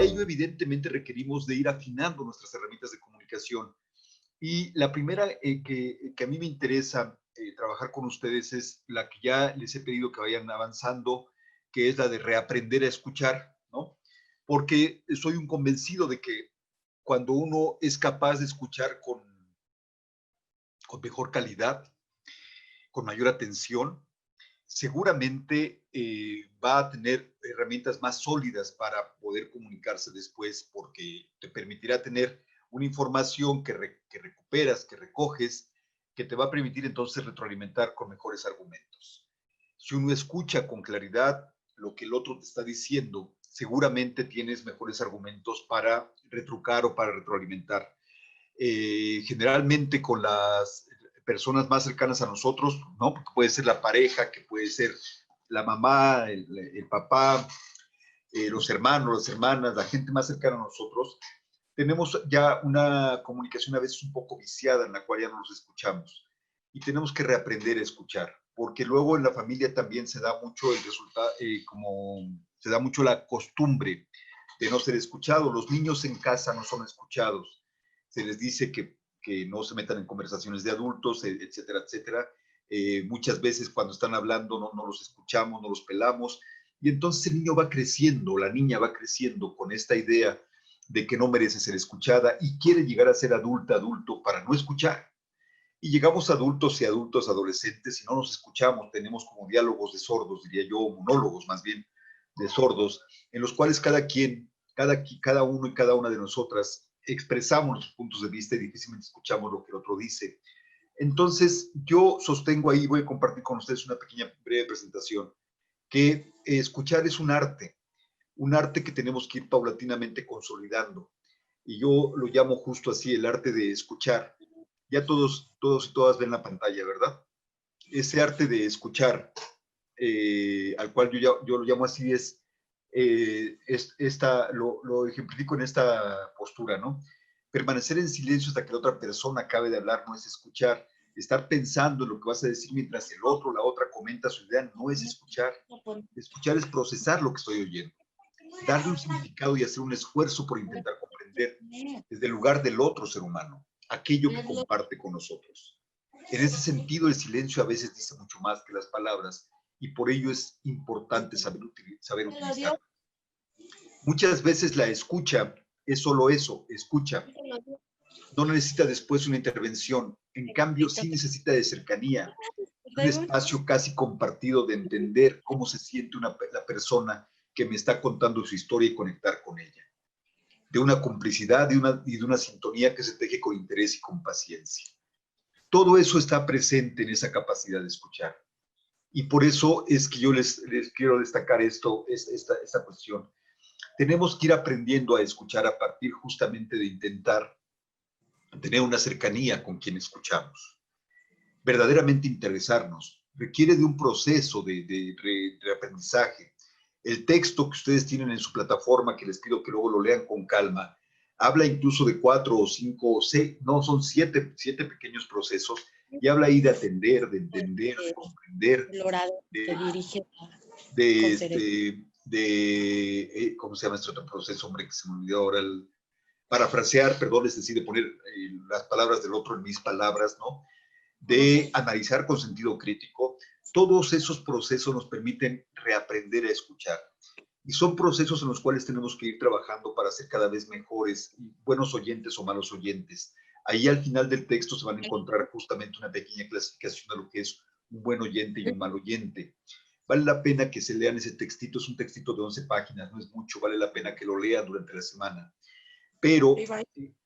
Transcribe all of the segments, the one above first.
ello, evidentemente, requerimos de ir afinando nuestras herramientas de comunicación. Y la primera que a mí me interesa trabajar con ustedes es la que ya les he pedido que vayan avanzando, que es la de reaprender a escuchar, ¿no? Porque soy un convencido de que cuando uno es capaz de escuchar con mejor calidad, con mayor atención, seguramente va a tener herramientas más sólidas para poder comunicarse después, porque te permitirá tener una información que recuperas, que recoges, que te va a permitir entonces retroalimentar con mejores argumentos. Si uno escucha con claridad lo que el otro te está diciendo, seguramente tienes mejores argumentos para retrucar o para retroalimentar. Generalmente con las personas más cercanas a nosotros, ¿no? Porque puede ser la pareja, que puede ser la mamá, el papá, los hermanos, las hermanas, la gente más cercana a nosotros, tenemos ya una comunicación a veces un poco viciada en la cual ya no nos escuchamos y tenemos que reaprender a escuchar, porque luego en la familia también se da mucho el resultado, como se da mucho la costumbre de no ser escuchado. Los niños en casa no son escuchados, se les dice que no se metan en conversaciones de adultos, etcétera, etcétera. Muchas veces cuando están hablando no los escuchamos, no los pelamos, y entonces el niño va creciendo, la niña va creciendo con esta idea de que no merece ser escuchada y quiere llegar a ser adulto para no escuchar. Y llegamos adultos y adultos adolescentes y no nos escuchamos, tenemos como diálogos de sordos, diría yo, monólogos más bien de sordos, en los cuales cada uno y cada una de nosotras expresamos los puntos de vista y difícilmente escuchamos lo que el otro dice. Entonces, yo sostengo ahí, voy a compartir con ustedes una pequeña breve presentación, que escuchar es un arte que tenemos que ir paulatinamente consolidando. Y yo lo llamo justo así, el arte de escuchar. Ya todos y todas ven la pantalla, ¿verdad? Ese arte de escuchar, al cual yo lo llamo así, lo ejemplifico en esta postura, ¿no? Permanecer en silencio hasta que la otra persona acabe de hablar no es escuchar. Estar pensando en lo que vas a decir mientras el otro, la otra comenta su idea, no es escuchar. Escuchar es procesar lo que estoy oyendo, darle un significado y hacer un esfuerzo por intentar comprender desde el lugar del otro ser humano, aquello que comparte con nosotros. En ese sentido, el silencio a veces dice mucho más que las palabras y por ello es importante saber utilizarlo. Muchas veces la escucha es solo eso, escucha. No necesita después una intervención. En cambio, sí necesita de cercanía, un espacio casi compartido de entender cómo se siente la persona que me está contando su historia y conectar con ella. De una complicidad y de una sintonía que se teje con interés y con paciencia. Todo eso está presente en esa capacidad de escuchar. Y por eso es que yo les quiero destacar esta cuestión. Tenemos que ir aprendiendo a escuchar a partir justamente de intentar tener una cercanía con quien escuchamos. Verdaderamente interesarnos requiere de un proceso de aprendizaje. El texto que ustedes tienen en su plataforma, que les pido que luego lo lean con calma, habla incluso de 4 o 5 o 6, no, son 7 pequeños procesos, y habla ahí de atender, de entender, de comprender, ¿cómo se llama este otro proceso, hombre, que se me olvidó ahora? Parafrasear, perdón, es decir, de poner las palabras del otro en mis palabras, ¿no? De analizar con sentido crítico. Todos esos procesos nos permiten reaprender a escuchar. Y son procesos en los cuales tenemos que ir trabajando para ser cada vez mejores, buenos oyentes o malos oyentes. Ahí al final del texto se van a encontrar justamente una pequeña clasificación de lo que es un buen oyente y un mal oyente. Vale la pena que se lean ese textito, es un textito de 11 páginas, no es mucho, vale la pena que lo lean durante la semana. Pero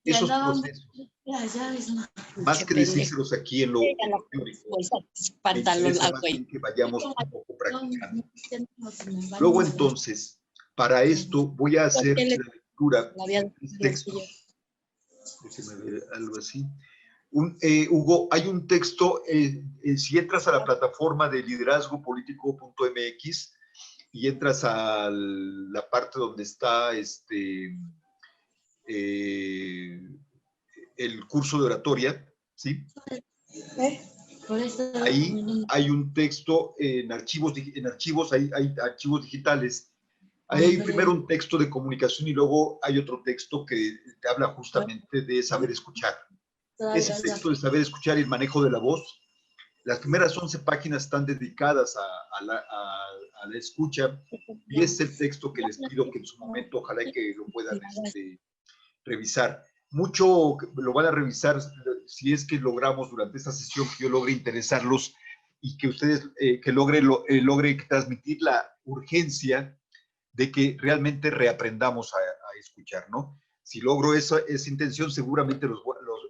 esos procesos, más que decírselos aquí en lo teórico, me interesa más bien que vayamos un poco practicando. Luego entonces, para esto voy a hacer la lectura de textos. Déjeme ver algo así. Hugo, hay un texto, si entras a la plataforma de liderazgopolitico.mx y entras a la parte donde está el curso de oratoria, ¿sí? Ahí hay un texto en archivos, hay archivos digitales Ahí hay primero un texto de comunicación y luego hay otro texto que te habla justamente de saber escuchar. Ese texto de saber escuchar y el manejo de la voz, las primeras 11 páginas están dedicadas a la escucha y es el texto que les pido que en su momento ojalá que lo puedan revisar. Mucho lo van a revisar si es que logramos durante esta sesión que yo logre interesarlos y que ustedes logre transmitir la urgencia de que realmente reaprendamos a escuchar, ¿no? Si logro esa intención, seguramente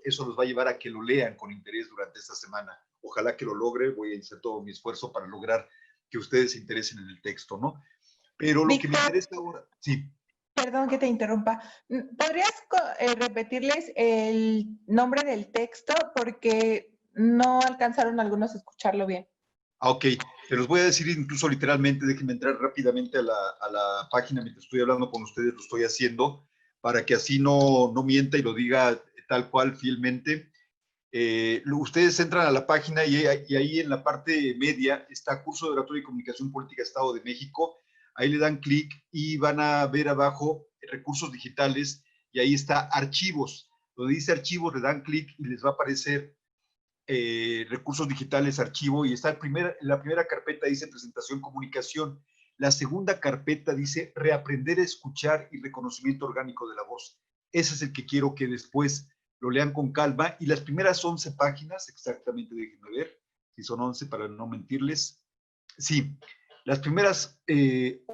eso los va a llevar a que lo lean con interés durante esta semana. Ojalá que lo logre, voy a hacer todo mi esfuerzo para lograr que ustedes se interesen en el texto, ¿no? Pero lo que me interesa ahora, sí. Perdón que te interrumpa. ¿Podrías repetirles el nombre del texto? Porque no alcanzaron algunos a escucharlo bien. Ok, se los voy a decir incluso literalmente, déjenme entrar rápidamente a la página mientras estoy hablando con ustedes, lo estoy haciendo, para que así no mienta y lo diga tal cual fielmente. Ustedes entran a la página y ahí en la parte media está Curso de Oratoria y Comunicación Política Estado de México. Ahí le dan clic y van a ver abajo recursos digitales y ahí está archivos. Donde dice archivos le dan clic y les va a aparecer recursos digitales, archivo, y está la primera carpeta dice presentación, comunicación. La segunda carpeta dice reaprender a escuchar y reconocimiento orgánico de la voz. Ese es el que quiero que después lo lean con calma. Y las primeras 11 páginas, exactamente, déjenme ver si son 11 para no mentirles. Sí, las primeras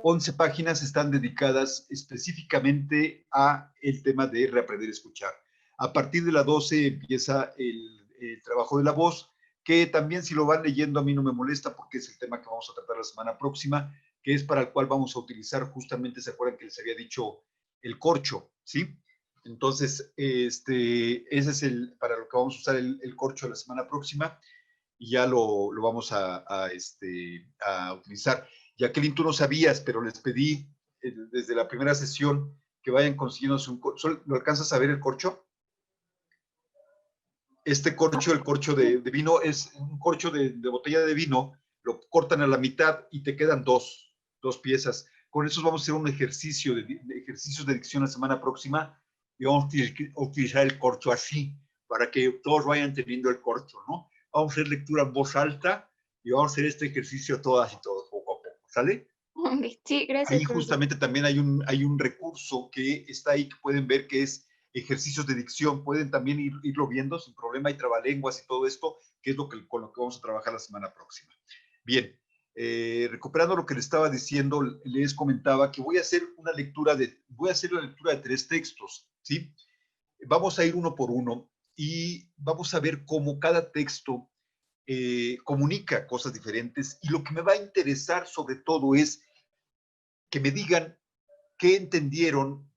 11 páginas están dedicadas específicamente a el tema de reaprender a escuchar. A partir de la 12 empieza el trabajo de la voz, que también si lo van leyendo a mí no me molesta porque es el tema que vamos a tratar la semana próxima, que es para el cual vamos a utilizar justamente, ¿se acuerdan que les había dicho el corcho? ¿Sí? Entonces, ese es para lo que vamos a usar el corcho la semana próxima y ya lo vamos a utilizar. Jacqueline, tú no sabías, pero les pedí desde la primera sesión que vayan consiguiéndose un corcho. ¿Lo alcanzas a ver el corcho? Este corcho, el corcho de vino, es un corcho de botella de vino, lo cortan a la mitad y te quedan dos piezas. Con eso vamos a hacer un ejercicio de ejercicios de dicción la semana próxima y vamos a utilizar el corcho así, para que todos vayan teniendo el corcho, ¿no? Vamos a hacer lectura en voz alta y vamos a hacer este ejercicio todas y todos, poco a poco, ¿sale? Sí, gracias. Ahí justamente también hay un recurso que está ahí que pueden ver que es ejercicios de dicción. Pueden también irlo viendo sin problema. Hay trabalenguas y todo esto, que es con lo que vamos a trabajar la semana próxima. Bien, recuperando lo que les estaba diciendo, les comentaba que voy a hacer la lectura de 3 textos, ¿sí? Vamos a ir uno por uno y vamos a ver cómo cada texto comunica cosas diferentes, y lo que me va a interesar sobre todo es que me digan qué entendieron,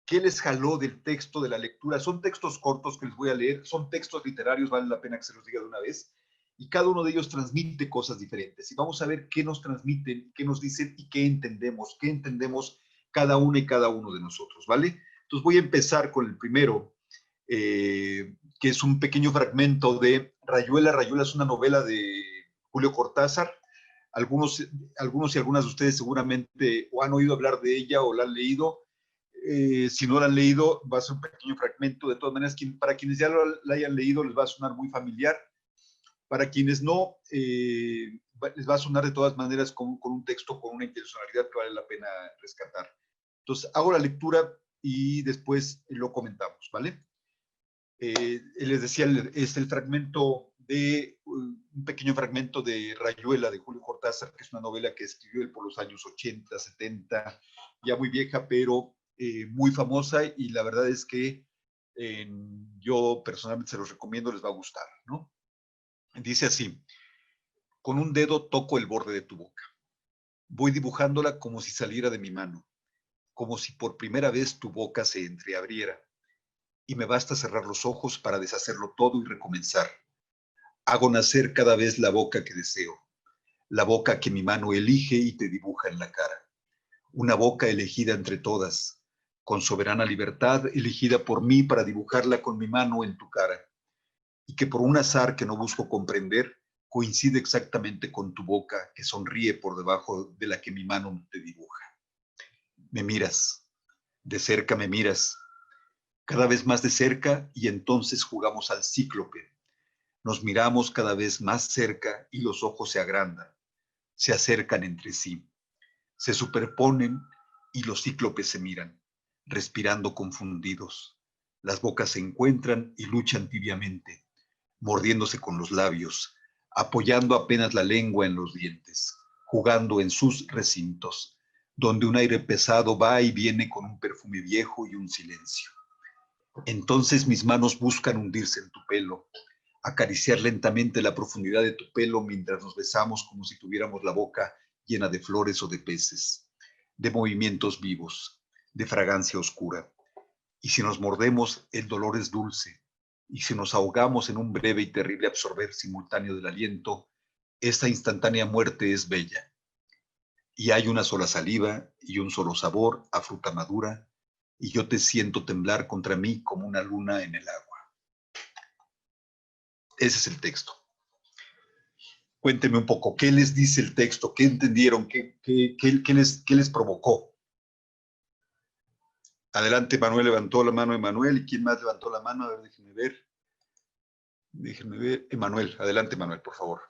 qué les jaló del texto, de la lectura. Son textos cortos que les voy a leer, son textos literarios, vale la pena que se los diga de una vez, y cada uno de ellos transmite cosas diferentes. Y vamos a ver qué nos transmiten, qué nos dicen y qué entendemos cada una y cada uno de nosotros, ¿vale? Entonces voy a empezar con el primero, que es un pequeño fragmento de Rayuela. Rayuela es una novela de Julio Cortázar. Algunos y algunas de ustedes seguramente o han oído hablar de ella o la han leído. Si no la han leído, va a ser un pequeño fragmento. De todas maneras, para quienes ya la hayan leído, les va a sonar muy familiar. Para quienes no, les va a sonar de todas maneras con un texto, con una intencionalidad que vale la pena rescatar. Entonces, hago la lectura y después lo comentamos, ¿vale? Les decía, es el fragmento un pequeño fragmento de Rayuela de Julio Cortázar, que es una novela que escribió él por los años 80, 70, ya muy vieja, pero muy famosa, y la verdad es que yo personalmente se los recomiendo, les va a gustar, ¿no? Dice así: con un dedo toco el borde de tu boca. Voy dibujándola como si saliera de mi mano, como si por primera vez tu boca se entreabriera, y me basta cerrar los ojos para deshacerlo todo y recomenzar. Hago nacer cada vez la boca que deseo, la boca que mi mano elige y te dibuja en la cara. Una boca elegida entre todas, con soberana libertad, elegida por mí para dibujarla con mi mano en tu cara, y que por un azar que no busco comprender, coincide exactamente con tu boca que sonríe por debajo de la que mi mano te dibuja. Me miras, de cerca me miras, cada vez más de cerca y entonces jugamos al cíclope. Nos miramos cada vez más cerca y los ojos se agrandan, se acercan entre sí, se superponen y los cíclopes se miran, respirando confundidos. Las bocas se encuentran y luchan tibiamente, mordiéndose con los labios, apoyando apenas la lengua en los dientes, jugando en sus recintos, donde un aire pesado va y viene con un perfume viejo y un silencio. Entonces mis manos buscan hundirse en tu pelo, acariciar lentamente la profundidad de tu pelo mientras nos besamos como si tuviéramos la boca llena de flores o de peces, de movimientos vivos, de fragancia oscura. Y si nos mordemos, el dolor es dulce. Y si nos ahogamos en un breve y terrible absorber simultáneo del aliento, esta instantánea muerte es bella. Y hay una sola saliva y un solo sabor a fruta madura, y yo te siento temblar contra mí como una luna en el agua. Ese es el texto. Cuénteme un poco, ¿qué les dice el texto? ¿Qué entendieron? ¿Qué les provocó? Adelante, Manuel levantó la mano, Emanuel. ¿Y quién más levantó la mano? A ver, déjenme ver. Déjenme ver. Emanuel, adelante, Manuel, por favor.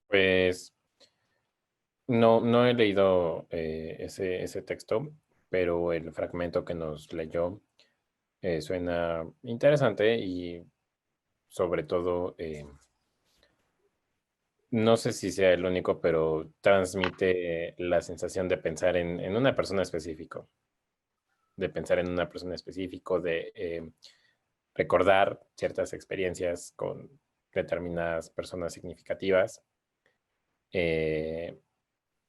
Pues no he leído ese texto, pero el fragmento que nos leyó suena interesante y sobre todo, no sé si sea el único, pero transmite la sensación de pensar en una persona específico, de pensar en una persona específico, de recordar ciertas experiencias con determinadas personas significativas. eh,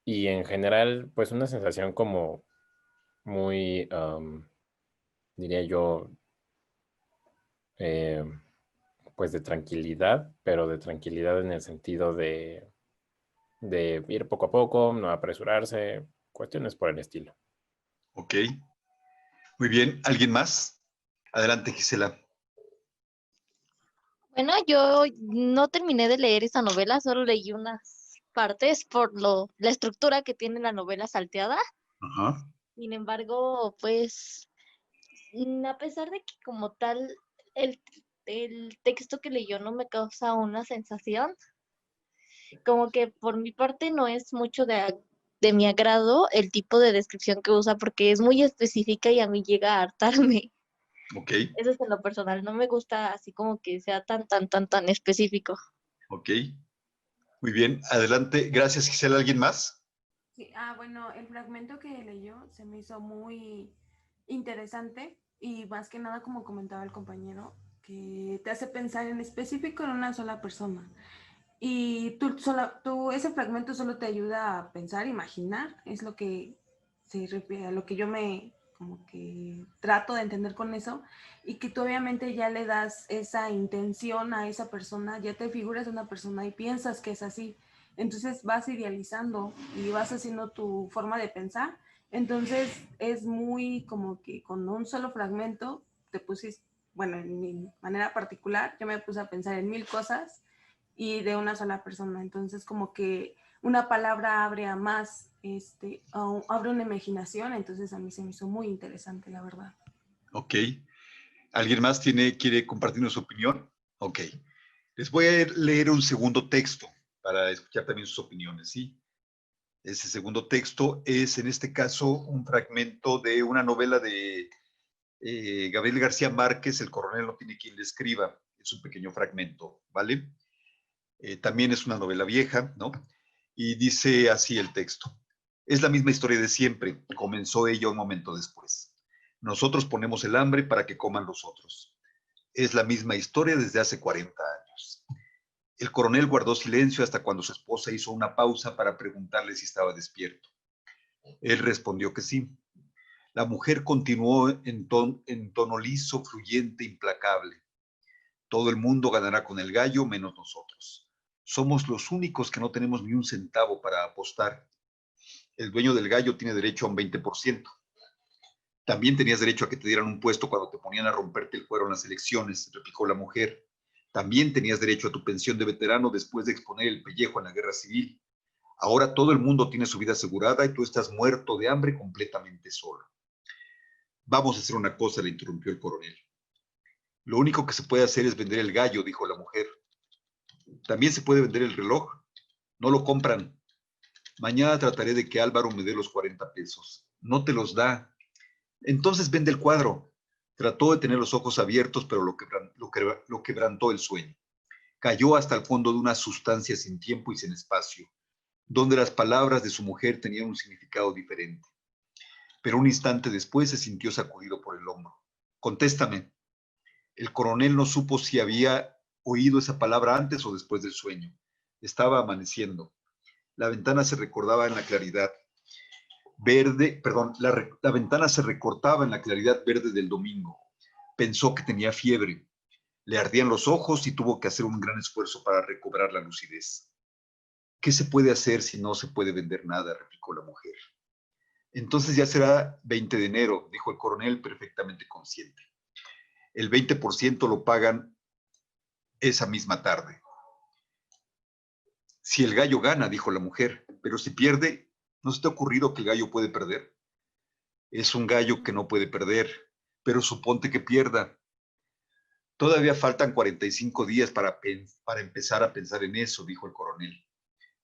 y en general, pues una sensación como muy, diría yo, eh, pues de tranquilidad, pero de tranquilidad en el sentido de ir poco a poco, no apresurarse, cuestiones por el estilo. Ok, muy bien. ¿Alguien más? Adelante, Gisela. Bueno, yo no terminé de leer esa novela, solo leí unas partes por la estructura que tiene la novela salteada. Ajá. Sin embargo, pues, a pesar de que como tal el, el texto que leyó no me causa una sensación, como que por mi parte no es mucho de mi agrado el tipo de descripción que usa porque es muy específica y a mí llega a hartarme. Ok, Eso es en lo personal, no me gusta así como que sea tan específico. ok. Muy bien, adelante. Gracias, Gisela. ¿Alguien más? Sí, bueno, el fragmento que leyó se me hizo muy interesante y más que nada, como comentaba el compañero, que te hace pensar en específico en una sola persona. Y ese fragmento solo te ayuda a pensar, imaginar, es lo que se refiere a lo que yo me como que trato de entender con eso, y que tú obviamente ya le das esa intención a esa persona, ya te figuras una persona y piensas que es así, entonces vas idealizando y vas haciendo tu forma de pensar, entonces es muy como que con un solo fragmento te pusiste, bueno, en mi manera particular, yo me puse a pensar en 1000 cosas y de una sola persona. Entonces, como que una palabra abre a más, abre una imaginación. Entonces, a mí se me hizo muy interesante, la verdad. Ok. ¿Alguien más quiere compartirnos su opinión? Ok. Les voy a leer un segundo texto para escuchar también sus opiniones, ¿sí? Ese segundo texto es, en este caso, un fragmento de una novela de Gabriel García Márquez, El coronel no tiene quien le escriba. Es un pequeño fragmento, ¿vale? También es una novela vieja, ¿no? Y dice así el texto. Es la misma historia de siempre, comenzó ella un momento después. Nosotros ponemos el hambre para que coman los otros. Es la misma historia desde hace 40 años. El coronel guardó silencio hasta cuando su esposa hizo una pausa para preguntarle si estaba despierto. Él respondió que sí. La mujer continuó en tono liso, fluyente, implacable. Todo el mundo ganará con el gallo, menos nosotros. Somos los únicos que no tenemos ni un centavo para apostar. El dueño del gallo tiene derecho a un 20%. También tenías derecho a que te dieran un puesto cuando te ponían a romperte el cuero en las elecciones, replicó la mujer. También tenías derecho a tu pensión de veterano después de exponer el pellejo en la guerra civil. Ahora todo el mundo tiene su vida asegurada y tú estás muerto de hambre completamente solo. Vamos a hacer una cosa, le interrumpió el coronel. Lo único que se puede hacer es vender el gallo, dijo la mujer. También se puede vender el reloj. No lo compran. Mañana trataré de que Álvaro me dé los 40 pesos. No te los da. Entonces vende el cuadro. Trató de tener los ojos abiertos, pero lo quebrantó el sueño. Cayó hasta el fondo de una sustancia sin tiempo y sin espacio, donde las palabras de su mujer tenían un significado diferente. Pero un instante después se sintió sacudido por el hombro. Contéstame. El coronel no supo si había oído esa palabra antes o después del sueño. Estaba amaneciendo. La ventana se recordaba en la claridad verde, perdón, la ventana se recortaba en la claridad verde del domingo. Pensó que tenía fiebre. Le ardían los ojos y tuvo que hacer un gran esfuerzo para recobrar la lucidez. ¿Qué se puede hacer si no se puede vender nada?, replicó la mujer. Entonces ya será 20 de enero, dijo el coronel, perfectamente consciente. El 20% lo pagan esa misma tarde. Si el gallo gana, dijo la mujer, pero si pierde, ¿no se te ha ocurrido que el gallo puede perder? Es un gallo que no puede perder, pero suponte que pierda. Todavía faltan 45 días para empezar a pensar en eso, dijo el coronel.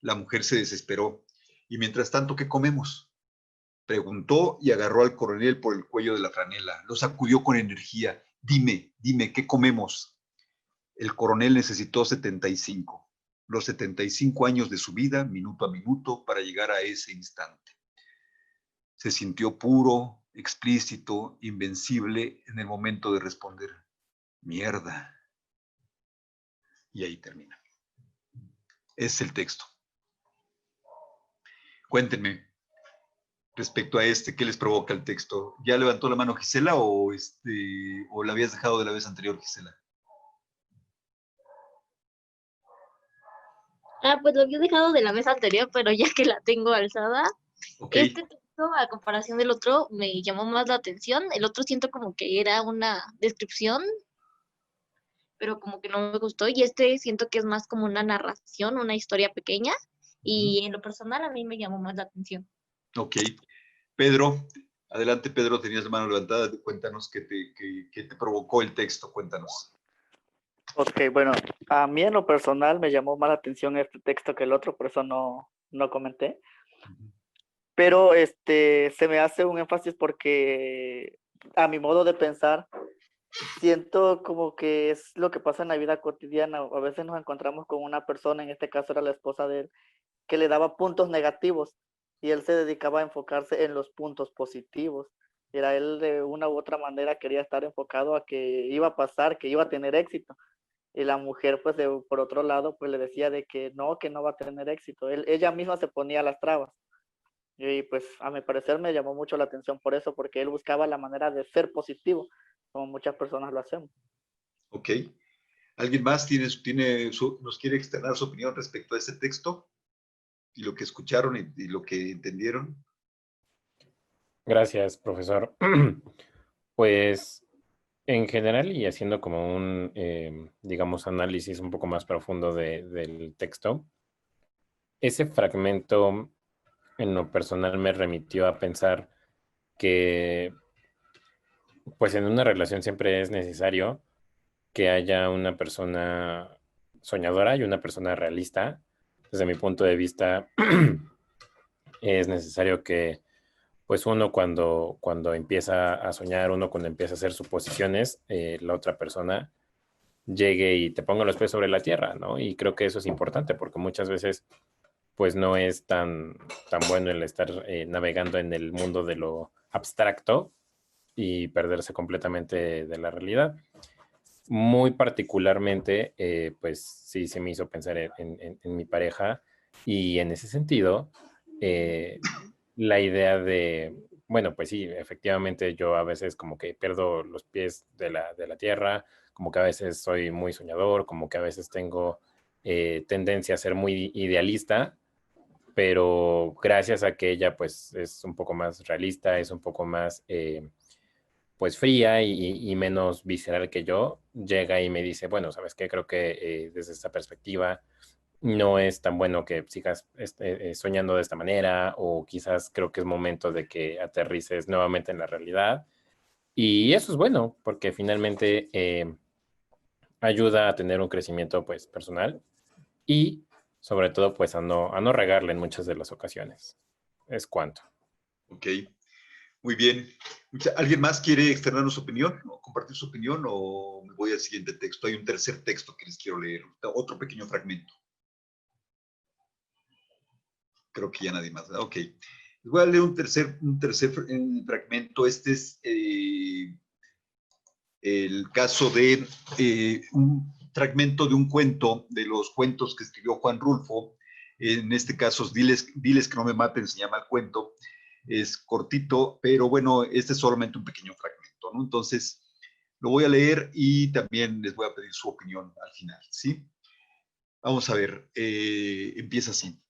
La mujer se desesperó. ¿Y mientras tanto qué comemos?, preguntó y agarró al coronel por el cuello de la franela. Lo sacudió con energía. Dime, ¿qué comemos? El coronel necesitó 75, los 75 años de su vida, minuto a minuto, para llegar a ese instante. Se sintió puro, explícito, invencible en el momento de responder. Mierda. Y ahí termina. Es el texto. Cuéntenme, respecto a ¿qué les provoca el texto? ¿Ya levantó la mano Gisela o la habías dejado de la vez anterior, Gisela? Pues lo había dejado de la vez anterior, pero ya que la tengo alzada, Okay. este texto, a comparación del otro, me llamó más la atención. El otro siento como que era una descripción, pero como que no me gustó. Y este siento que es más como una narración, una historia pequeña. Y en lo personal a mí me llamó más la atención. Ok. Pedro, adelante Pedro, tenías la mano levantada. Cuéntanos qué te provocó el texto, cuéntanos. Ok, bueno, a mí en lo personal me llamó más la atención este texto que el otro, por eso no comenté. Pero se me hace un énfasis porque a mi modo de pensar, siento como que es lo que pasa en la vida cotidiana. A veces nos encontramos con una persona, en este caso era la esposa de él, que le daba puntos negativos y él se dedicaba a enfocarse en los puntos positivos. Era él de una u otra manera quería estar enfocado a que iba a pasar, que iba a tener éxito. Y la mujer, pues, por otro lado, pues, le decía de que no va a tener éxito. Ella misma se ponía las trabas. Y, pues, a mi parecer me llamó mucho la atención por eso, porque él buscaba la manera de ser positivo, como muchas personas lo hacemos. Ok. ¿Alguien más nos quiere externar su opinión respecto a este texto? Y lo que escucharon y lo que entendieron. Gracias, profesor. Pues, en general, y haciendo como un, digamos, análisis un poco más profundo del texto, ese fragmento en lo personal me remitió a pensar que, pues, en una relación siempre es necesario que haya una persona soñadora y una persona realista. Desde mi punto de vista, es necesario que, pues, uno cuando empieza a soñar, uno cuando empieza a hacer suposiciones, la otra persona llegue y te ponga los pies sobre la tierra, ¿no? Y creo que eso es importante porque muchas veces, pues, no es tan bueno el estar navegando en el mundo de lo abstracto y perderse completamente de la realidad. Muy particularmente, pues sí se me hizo pensar en mi pareja y en ese sentido, la idea de, bueno, pues sí, efectivamente yo a veces como que pierdo los pies de la tierra, como que a veces soy muy soñador, como que a veces tengo tendencia a ser muy idealista, pero gracias a que ella pues es un poco más realista, es un poco más pues fría y menos visceral que yo, llega y me dice, bueno, ¿sabes qué? Creo que desde esta perspectiva no es tan bueno que sigas soñando de esta manera, o quizás creo que es momento de que aterrices nuevamente en la realidad. Y eso es bueno, porque finalmente ayuda a tener un crecimiento pues personal y sobre todo pues a no regarle en muchas de las ocasiones. Es cuanto. Ok, muy bien. ¿Alguien más quiere externar su opinión o compartir su opinión o me voy al siguiente texto? Hay un tercer texto que les quiero leer, otro pequeño fragmento. Creo que ya nadie más. Ok. Les voy a leer un tercer fragmento. Este es el caso de un fragmento de un cuento, de los cuentos que escribió Juan Rulfo. En este caso, diles que no me maten, se llama el cuento. Es cortito, pero bueno, este es solamente un pequeño fragmento, ¿no? Entonces, lo voy a leer y también les voy a pedir su opinión al final, ¿sí? Vamos a ver, empieza así.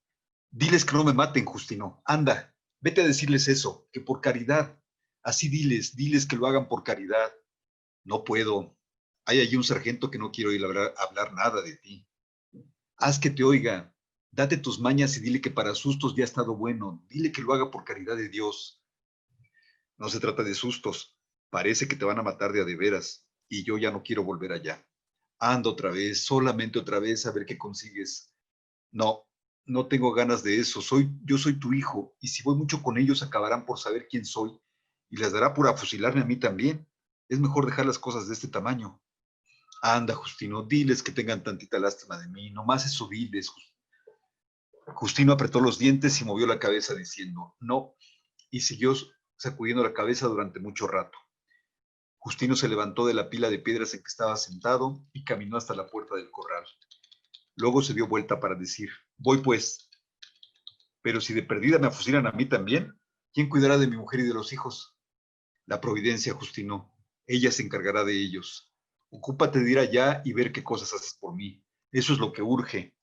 Diles que no me maten, Justino. Anda, vete a decirles eso, que por caridad. Así diles que lo hagan por caridad. No puedo. Hay allí un sargento que no quiere oír hablar nada de ti. Haz que te oiga. Date tus mañas y dile que para sustos ya ha estado bueno. Dile que lo haga por caridad de Dios. No se trata de sustos. Parece que te van a matar de a de veras. Y yo ya no quiero volver allá. Anda otra vez, solamente otra vez, a ver qué consigues. No, no tengo ganas de eso. Yo soy tu hijo. Y si voy mucho con ellos, acabarán por saber quién soy. Y les dará por afusilarme a mí también. Es mejor dejar las cosas de este tamaño. Anda, Justino, diles que tengan tantita lástima de mí, nomás eso diles. Justino apretó los dientes y movió la cabeza diciendo, no, y siguió sacudiendo la cabeza durante mucho rato. Justino se levantó de la pila de piedras en que estaba sentado y caminó hasta la puerta del corral. Luego se dio vuelta para decir, voy pues, pero si de perdida me afusilan a mí también, ¿quién cuidará de mi mujer y de los hijos? La providencia, Justino, ella se encargará de ellos. Ocúpate de ir allá y ver qué cosas haces por mí. Eso es lo que urge.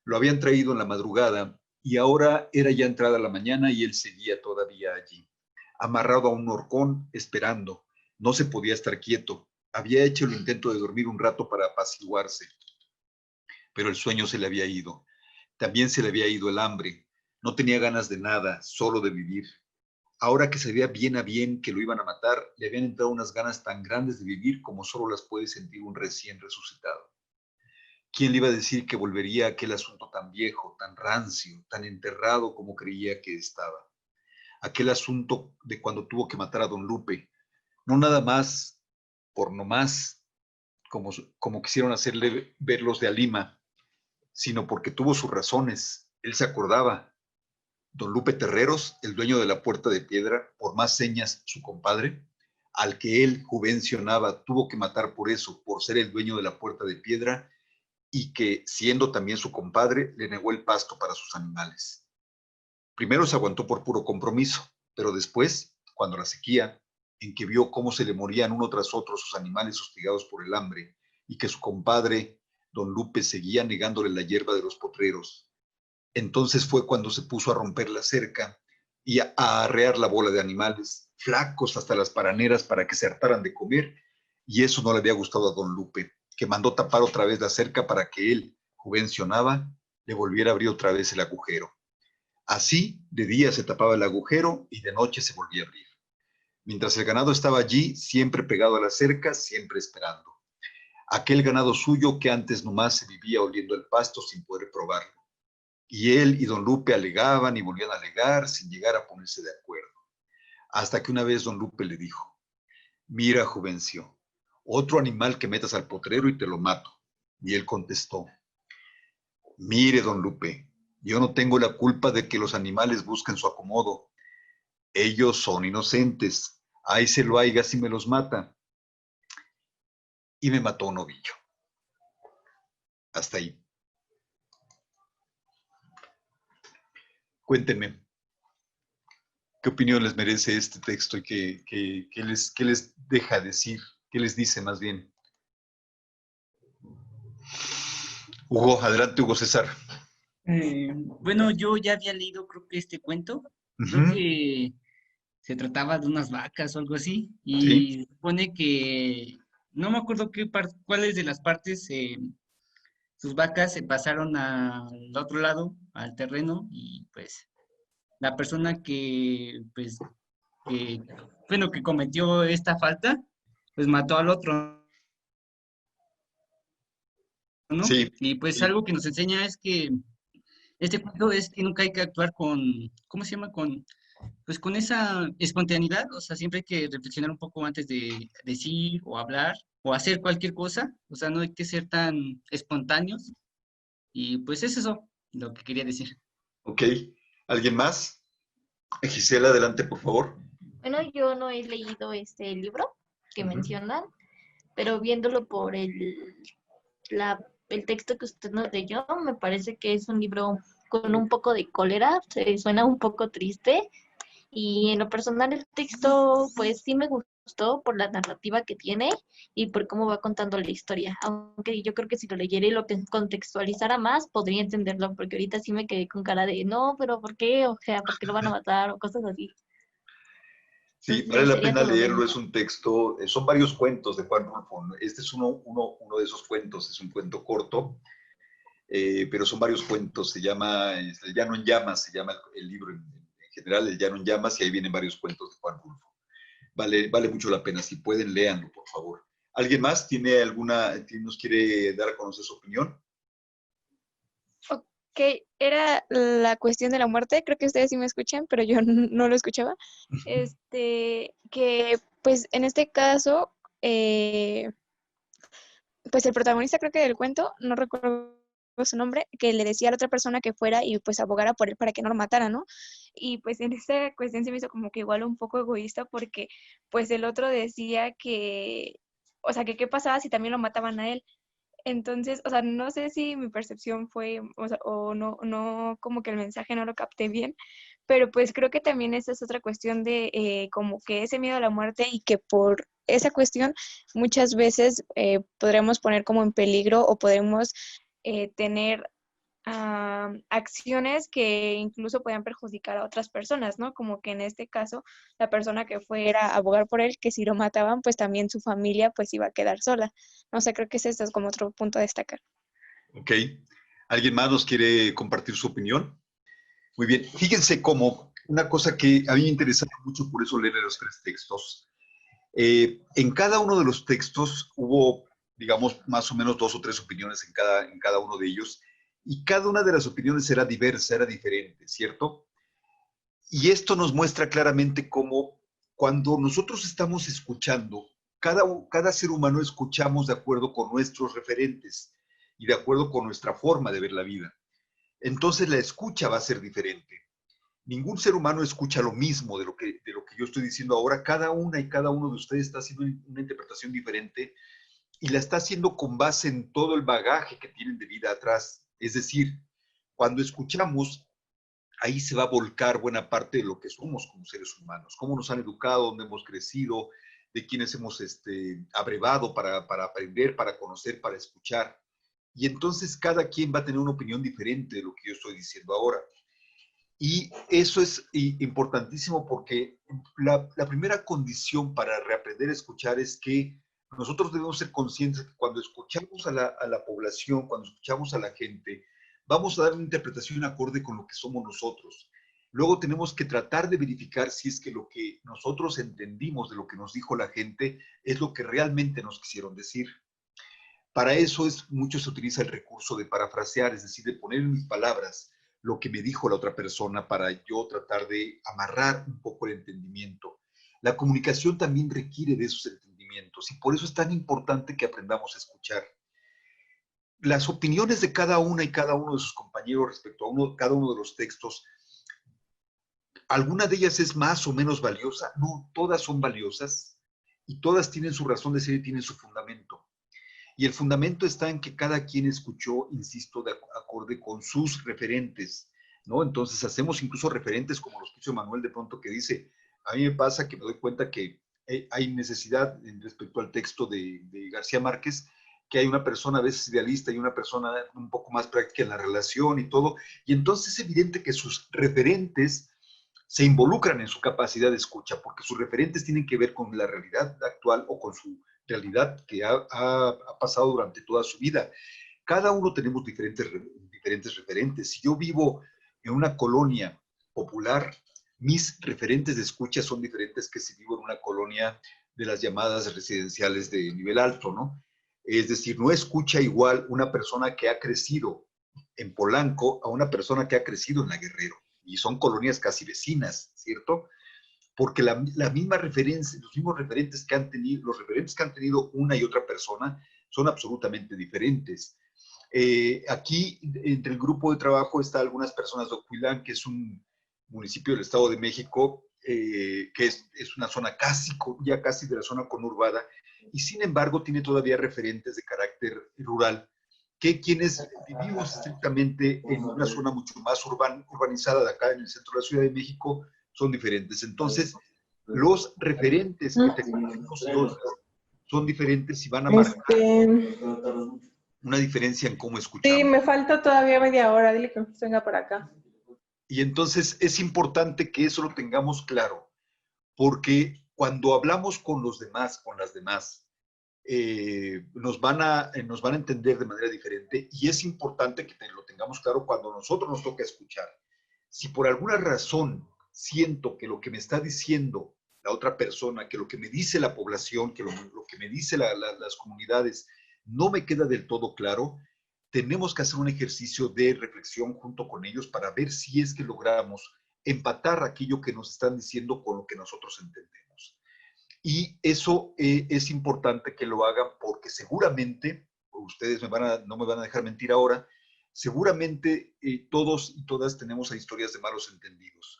Lo habían traído en la madrugada y ahora era ya entrada la mañana y él seguía todavía allí, amarrado a un horcón, esperando. No se podía estar quieto. Había hecho el intento de dormir un rato para apaciguarse, pero el sueño se le había ido. También se le había ido el hambre. No tenía ganas de nada, solo de vivir. Ahora que sabía bien a bien que lo iban a matar, le habían entrado unas ganas tan grandes de vivir como solo las puede sentir un recién resucitado. ¿Quién le iba a decir que volvería a aquel asunto tan viejo, tan rancio, tan enterrado como creía que estaba? Aquel asunto de cuando tuvo que matar a don Lupe, no nada más por nomás, como quisieron hacerle ver los de Alima, sino porque tuvo sus razones. Él se acordaba. Don Lupe Terreros, el dueño de la Puerta de Piedra, por más señas, su compadre, al que él juvencionaba, tuvo que matar por eso, por ser el dueño de la Puerta de Piedra, y que, siendo también su compadre, le negó el pasto para sus animales. Primero se aguantó por puro compromiso, pero después, cuando la sequía, en que vio cómo se le morían uno tras otro sus animales hostigados por el hambre, y que su compadre, don Lupe, seguía negándole la hierba de los potreros, entonces fue cuando se puso a romper la cerca y a arrear la bola de animales, flacos hasta las paraneras para que se hartaran de comer, y eso no le había gustado a don Lupe, que mandó tapar otra vez la cerca para que él, juvencionaba, le volviera a abrir otra vez el agujero. Así, de día se tapaba el agujero y de noche se volvía a abrir. Mientras el ganado estaba allí, siempre pegado a la cerca, siempre esperando. Aquel ganado suyo que antes nomás se vivía oliendo el pasto sin poder probarlo. Y él y don Lupe alegaban y volvían a alegar sin llegar a ponerse de acuerdo. Hasta que una vez don Lupe le dijo, mira, Juvencio, otro animal que metas al potrero y te lo mato. Y él contestó, mire, don Lupe, yo no tengo la culpa de que los animales busquen su acomodo. Ellos son inocentes. Ahí se lo haiga si me los mata. Y me mató un ovillo. Hasta ahí. Cuéntenme, ¿qué opinión les merece este texto y qué les deja decir? ¿Qué les dice más bien? Hugo, adelante, Hugo César. Bueno, yo ya había leído, creo que este cuento. Creo que se trataba de unas vacas o algo así. Y Sí. supone que no me acuerdo cuáles de las partes sus vacas se pasaron al otro lado, al terreno, y pues la persona pues, que, bueno, que cometió esta falta, pues mató al otro, ¿no? Sí, Y pues sí. algo que nos enseña es que este cuento es que nunca hay que actuar con, ¿cómo se llama? Pues con esa espontaneidad, o sea, siempre hay que reflexionar un poco antes de decir o hablar o hacer cualquier cosa, o sea, no hay que ser tan espontáneos y pues es eso lo que quería decir. Ok. ¿Alguien más? Gisela, adelante, por favor. Bueno, yo no he leído este libro que mencionan, pero viéndolo por el texto que usted nos leyó, me parece que es un libro con un poco de cólera, se suena un poco triste. Y en lo personal el texto, pues sí me gustó por la narrativa que tiene y por cómo va contando la historia. Aunque yo creo que si lo leyera y lo contextualizara más, podría entenderlo, porque ahorita sí me quedé con cara de, no, pero ¿por qué? O sea, ¿por qué lo van a matar? O cosas así. Sí, Entonces vale ahí la sería pena todo de leerlo, mí. es un texto, son varios cuentos de Juan Rulfo. Este es uno de esos cuentos, es un cuento corto, pero son varios cuentos, se llama El Llano en Llamas, se llama el libro en general, El Llano en Llamas, y ahí vienen varios cuentos de Juan Rulfo. Vale mucho la pena, si pueden, léanlo, por favor. ¿Alguien más nos quiere dar a conocer su opinión? Ok, era la cuestión de la muerte, creo que ustedes sí me escuchan, pero yo no lo escuchaba. Que pues en este caso, pues el protagonista creo que del cuento, no recuerdo su nombre, que le decía a la otra persona que fuera y pues abogara por él para que no lo matara, ¿no? Y pues en esta cuestión se me hizo como que igual un poco egoísta porque pues el otro decía que, o sea, que qué pasaba si también lo mataban a él. Entonces, o sea, no sé si mi percepción fue, o sea, o no, como que el mensaje no lo capté bien, pero pues creo que también esa es otra cuestión de como que ese miedo a la muerte y que por esa cuestión muchas veces podremos poner como en peligro o podemos tener acciones que incluso puedan perjudicar a otras personas, ¿no? Como que en este caso, la persona que fuera a abogar por él, que si lo mataban, pues también su familia pues iba a quedar sola. No sé, creo que ese es como otro punto a destacar. Ok. ¿Alguien más nos quiere compartir su opinión? Muy bien. Fíjense cómo una cosa que a mí me interesaba mucho, por eso leer los tres textos. En cada uno de los textos hubo, digamos, más o menos dos o tres opiniones en cada uno de ellos, y cada una de las opiniones era diversa, era diferente, ¿cierto? Y esto nos muestra claramente cómo cuando nosotros estamos escuchando, cada ser humano escuchamos de acuerdo con nuestros referentes y de acuerdo con nuestra forma de ver la vida. Entonces la escucha va a ser diferente. Ningún ser humano escucha lo mismo de lo que yo estoy diciendo ahora. Cada una y cada uno de ustedes está haciendo una interpretación diferente y la está haciendo con base en todo el bagaje que tienen de vida atrás. Es decir, cuando escuchamos, ahí se va a volcar buena parte de lo que somos como seres humanos, cómo nos han educado, dónde hemos crecido, de quienes hemos abrevado para aprender, para conocer, para escuchar. Y entonces cada quien va a tener una opinión diferente de lo que yo estoy diciendo ahora. Y eso es importantísimo porque la primera condición para reaprender a escuchar es que nosotros debemos ser conscientes que cuando escuchamos a la población, cuando escuchamos a la gente, vamos a dar una interpretación acorde con lo que somos nosotros. Luego tenemos que tratar de verificar si es que lo que nosotros entendimos de lo que nos dijo la gente es lo que realmente nos quisieron decir. Para eso mucho se utiliza el recurso de parafrasear, es decir, de poner en mis palabras lo que me dijo la otra persona para yo tratar de amarrar un poco el entendimiento. La comunicación también requiere de esos entendimientos y por eso es tan importante que aprendamos a escuchar. Las opiniones de cada una y cada uno de sus compañeros respecto a cada uno de los textos, ¿alguna de ellas es más o menos valiosa? No, todas son valiosas y todas tienen su razón de ser y tienen su fundamento. Y el fundamento está en que cada quien escuchó, insisto, de acorde con sus referentes, ¿no? Entonces hacemos incluso referentes como los que hizo Manuel de pronto que dice, a mí me pasa que me doy cuenta que hay necesidad respecto al texto de García Márquez, que hay una persona a veces idealista y una persona un poco más práctica en la relación y todo, y entonces es evidente que sus referentes se involucran en su capacidad de escucha, porque sus referentes tienen que ver con la realidad actual o con su realidad que ha pasado durante toda su vida. Cada uno tenemos diferentes referentes. Si yo vivo en una colonia popular, mis referentes de escucha son diferentes que si vivo en una colonia de las llamadas residenciales de nivel alto, ¿no? Es decir, no escucha igual una persona que ha crecido en Polanco a una persona que ha crecido en La Guerrero. Y son colonias casi vecinas, ¿cierto? Porque la misma referencia, los mismos referentes que han tenido, los referentes que han tenido una y otra persona son absolutamente diferentes. Aquí, entre el grupo de trabajo, está algunas personas de Ocuilán, que es un municipio del Estado de México, que es una zona ya casi de la zona conurbada, y sin embargo tiene todavía referentes de carácter rural, que quienes vivimos estrictamente en una zona mucho más urbanizada de acá en el centro de la Ciudad de México, son diferentes. Entonces, los referentes que tenemos nosotros son diferentes y van a marcar una diferencia en cómo escuchamos. Sí, me falta todavía media hora, dile que venga para acá. Y entonces es importante que eso lo tengamos claro, porque cuando hablamos con los demás, con las demás, nos van a entender de manera diferente, y es importante que lo tengamos claro cuando nosotros nos toca escuchar. Si por alguna razón siento que lo que me está diciendo la otra persona, que lo que me dice la población, que lo que me dice las comunidades, no me queda del todo claro, tenemos que hacer un ejercicio de reflexión junto con ellos para ver si es que logramos empatar aquello que nos están diciendo con lo que nosotros entendemos. Y eso es importante que lo hagan porque seguramente, ustedes no me van a dejar mentir ahora, seguramente todos y todas tenemos historias de malos entendidos.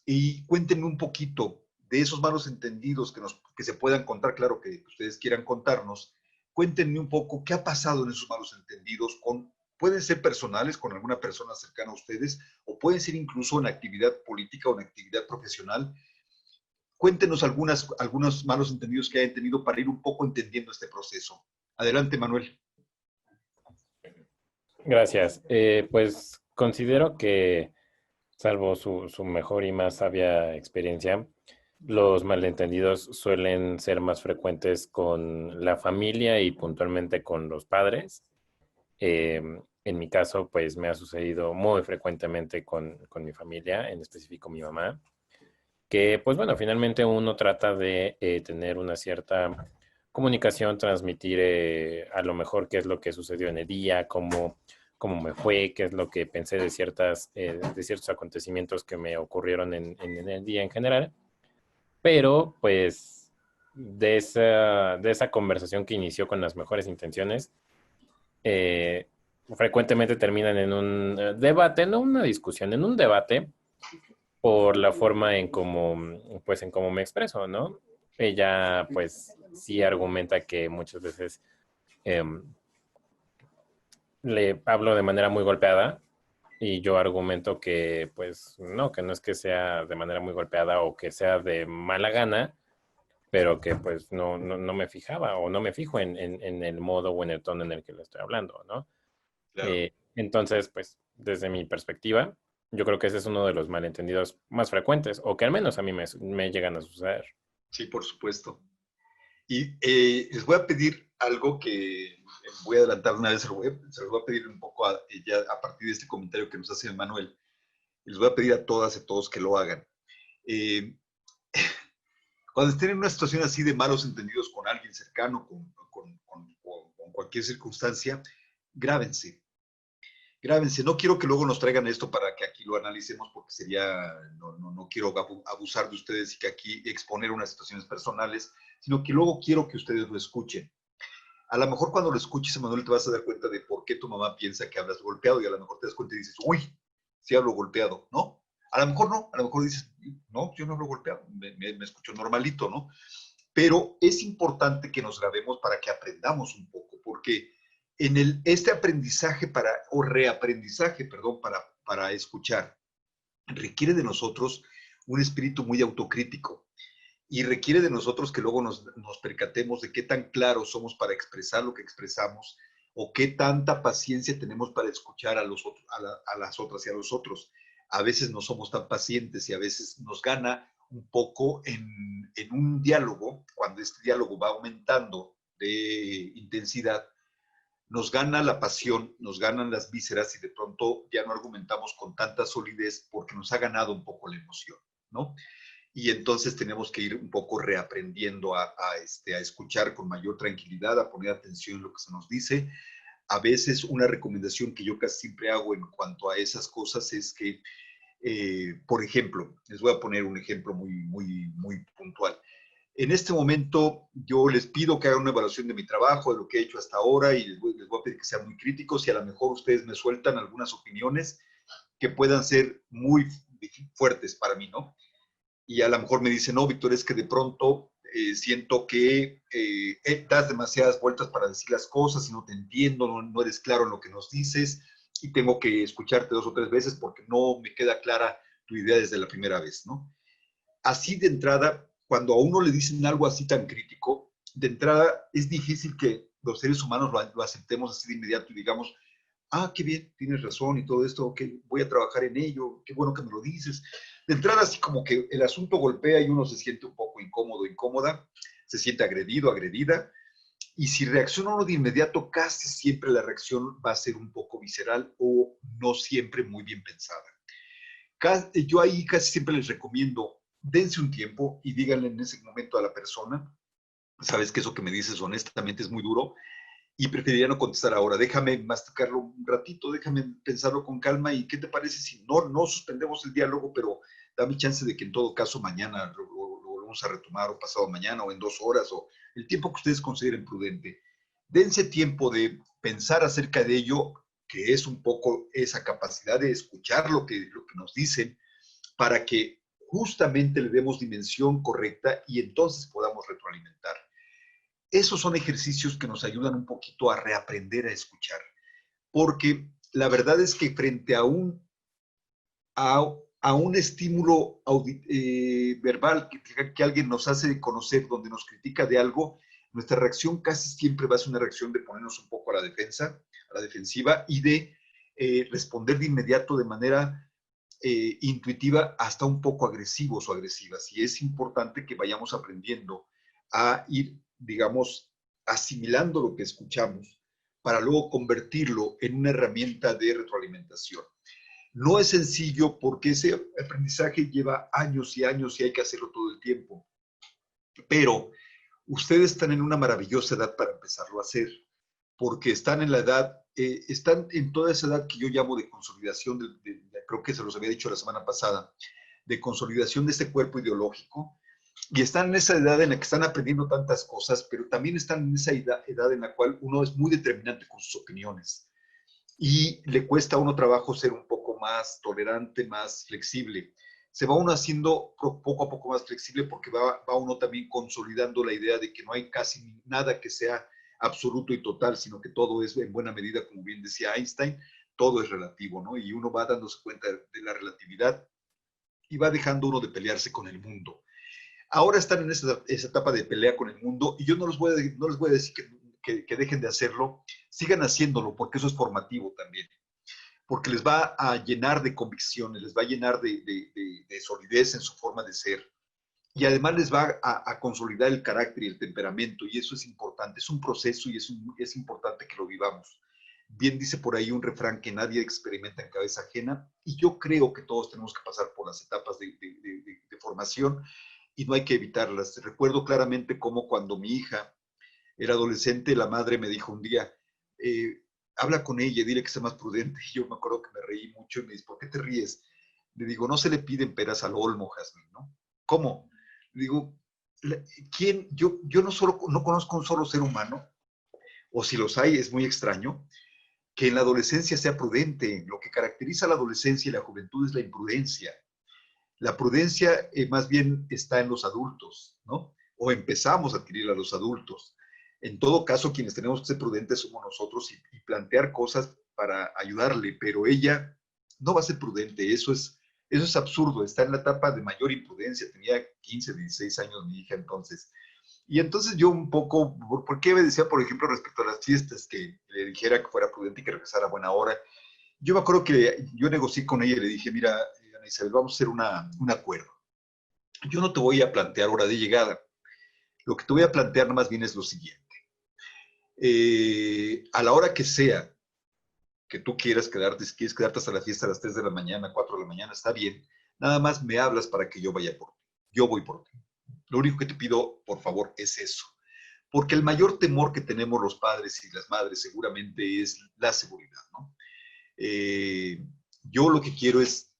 Y cuéntenme un poquito de esos malos entendidos que se puedan contar, claro que ustedes quieran contarnos. Cuéntenme un poco qué ha pasado en esos malos entendidos, pueden ser personales con alguna persona cercana a ustedes, o pueden ser incluso en actividad política o en actividad profesional. Cuéntenos algunos malos entendidos que hayan tenido para ir un poco entendiendo este proceso. Adelante, Manuel. Gracias. Pues considero que, salvo su mejor y más sabia experiencia, los malentendidos suelen ser más frecuentes con la familia y puntualmente con los padres. En mi caso, pues me ha sucedido muy frecuentemente con mi familia, en específico mi mamá, que pues bueno, finalmente uno trata de tener una cierta comunicación, transmitir a lo mejor qué es lo que sucedió en el día, cómo me fue, qué es lo que pensé de ciertos acontecimientos que me ocurrieron en el día en general. Pero pues de esa conversación que inició con las mejores intenciones, frecuentemente terminan en un debate, no una discusión, en un debate por la forma en cómo me expreso, ¿no? Ella pues sí argumenta que muchas veces le hablo de manera muy golpeada, y yo argumento que pues no, que no es que sea de manera muy golpeada o que sea de mala gana, pero que pues no me fijaba o no me fijo en el modo o en el tono en el que le estoy hablando, ¿no? Claro. Entonces, pues desde mi perspectiva, yo creo que ese es uno de los malentendidos más frecuentes, o que al menos a mí me llegan a suceder. Sí, por supuesto. Y les voy a pedir algo que voy a adelantar una vez, se los voy a pedir un poco ya a partir de este comentario que nos hace Manuel. Les voy a pedir a todas y a todos que lo hagan. Cuando estén en una situación así de malos entendidos con alguien cercano, con cualquier circunstancia, grábense. Grábense. No quiero que luego nos traigan esto para que aquí lo analicemos, porque no quiero abusar de ustedes y que aquí exponer unas situaciones personales, sino que luego quiero que ustedes lo escuchen. A lo mejor cuando lo escuches, Manuel, te vas a dar cuenta de por qué tu mamá piensa que hablas golpeado, y a lo mejor te das cuenta y dices, uy, sí hablo golpeado, ¿no? A lo mejor no, a lo mejor dices, no, yo no hablo golpeado, me escucho normalito, ¿no? Pero es importante que nos grabemos para que aprendamos un poco, porque en este aprendizaje o reaprendizaje, perdón, para escuchar, requiere de nosotros un espíritu muy autocrítico, y requiere de nosotros que luego nos percatemos de qué tan claros somos para expresar lo que expresamos, o qué tanta paciencia tenemos para escuchar a las otras y a los otros. A veces no somos tan pacientes y a veces nos gana un poco en un diálogo, cuando este diálogo va aumentando de intensidad, nos gana la pasión, nos ganan las vísceras y de pronto ya no argumentamos con tanta solidez porque nos ha ganado un poco la emoción, ¿no? Y entonces tenemos que ir un poco reaprendiendo a escuchar con mayor tranquilidad, a poner atención en lo que se nos dice. A veces una recomendación que yo casi siempre hago en cuanto a esas cosas es que, por ejemplo, les voy a poner un ejemplo muy puntual. En este momento yo les pido que hagan una evaluación de mi trabajo, de lo que he hecho hasta ahora, y les voy a pedir que sean muy críticos y a lo mejor ustedes me sueltan algunas opiniones que puedan ser muy fuertes para mí, ¿no? Y a lo mejor me dicen, no, Víctor, es que de pronto siento que das demasiadas vueltas para decir las cosas y no te entiendo, no eres claro en lo que nos dices y tengo que escucharte 2 o 3 veces porque no me queda clara tu idea desde la primera vez, ¿no? Así de entrada, cuando a uno le dicen algo así tan crítico, de entrada es difícil que los seres humanos lo aceptemos así de inmediato y digamos, ah, qué bien, tienes razón y todo esto, ok, voy a trabajar en ello, qué bueno que me lo dices. De entrada, así como que el asunto golpea y uno se siente un poco incómodo, incómoda, se siente agredido, agredida, y si reacciona uno de inmediato, casi siempre la reacción va a ser un poco visceral o no siempre muy bien pensada. Yo ahí casi siempre les recomiendo, dense un tiempo y díganle en ese momento a la persona, sabes que eso que me dices honestamente es muy duro, y preferiría no contestar ahora. Déjame masticarlo un ratito, déjame pensarlo con calma y ¿qué te parece si no suspendemos el diálogo, pero dame chance de que en todo caso mañana lo volvemos a retomar o pasado mañana o en 2 horas o el tiempo que ustedes consideren prudente. Dense tiempo de pensar acerca de ello, que es un poco esa capacidad de escuchar lo que nos dicen para que justamente le demos dimensión correcta y entonces podamos retroalimentar. Esos son ejercicios que nos ayudan un poquito a reaprender a escuchar, porque la verdad es que frente a un estímulo verbal que alguien nos hace conocer, donde nos critica de algo, nuestra reacción casi siempre va a ser una reacción de ponernos un poco a la defensiva y de responder de inmediato de manera intuitiva, hasta un poco agresivos o agresivas. Y es importante que vayamos aprendiendo a ir, digamos, asimilando lo que escuchamos para luego convertirlo en una herramienta de retroalimentación. No es sencillo porque ese aprendizaje lleva años y años y hay que hacerlo todo el tiempo. Pero ustedes están en una maravillosa edad para empezarlo a hacer, porque están en la edad, están en toda esa edad que yo llamo de consolidación, creo que se los había dicho la semana pasada, de consolidación de este cuerpo ideológico, y están en esa edad en la que están aprendiendo tantas cosas, pero también están en esa edad en la cual uno es muy determinante con sus opiniones y le cuesta a uno trabajo ser un poco más tolerante, más flexible. Se va uno haciendo poco a poco más flexible porque va uno también consolidando la idea de que no hay casi nada que sea absoluto y total, sino que todo es en buena medida, como bien decía Einstein, todo es relativo, ¿no? Y uno va dándose cuenta de la relatividad y va dejando uno de pelearse con el mundo. Ahora están en esa etapa de pelea con el mundo y yo no les voy a decir que dejen de hacerlo, sigan haciéndolo porque eso es formativo también, porque les va a llenar de convicciones, les va a llenar de solidez en su forma de ser y además les va a consolidar el carácter y el temperamento y eso es importante, es un proceso y es importante que lo vivamos. Bien dice por ahí un refrán que nadie experimenta en cabeza ajena y yo creo que todos tenemos que pasar por las etapas de formación y no hay que evitarlas. Recuerdo claramente cómo cuando mi hija era adolescente, la madre me dijo un día, habla con ella, dile que sea más prudente. Y yo me acuerdo que me reí mucho y me dice, ¿por qué te ríes? Le digo, no se le piden peras al olmo, Jazmín, ¿no? ¿Cómo? Le digo, ¿quién? Yo no conozco un solo ser humano, o si los hay, es muy extraño, que en la adolescencia sea prudente. Lo que caracteriza a la adolescencia y la juventud es la imprudencia. La prudencia más bien está en los adultos, ¿no? O empezamos a adquirirla a los adultos. En todo caso, quienes tenemos que ser prudentes somos nosotros y plantear cosas para ayudarle, pero ella no va a ser prudente, eso es absurdo, está en la etapa de mayor imprudencia, tenía 15, 16 años mi hija entonces. Y entonces yo un poco, ¿por qué me decía, por ejemplo, respecto a las fiestas, que le dijera que fuera prudente y que regresara a buena hora? Yo me acuerdo que yo negocié con ella y le dije, mira, Ana Isabel, vamos a hacer un acuerdo. Yo no te voy a plantear hora de llegada. Lo que te voy a plantear más bien es lo siguiente. A la hora que sea que tú quieras quedarte, si quieres quedarte hasta la fiesta a las 3 de la mañana, 4 de la mañana, está bien. Nada más me hablas para que yo vaya por ti. Yo voy por ti. Lo único que te pido, por favor, es eso. Porque el mayor temor que tenemos los padres y las madres seguramente es la seguridad, ¿no? Yo lo que quiero es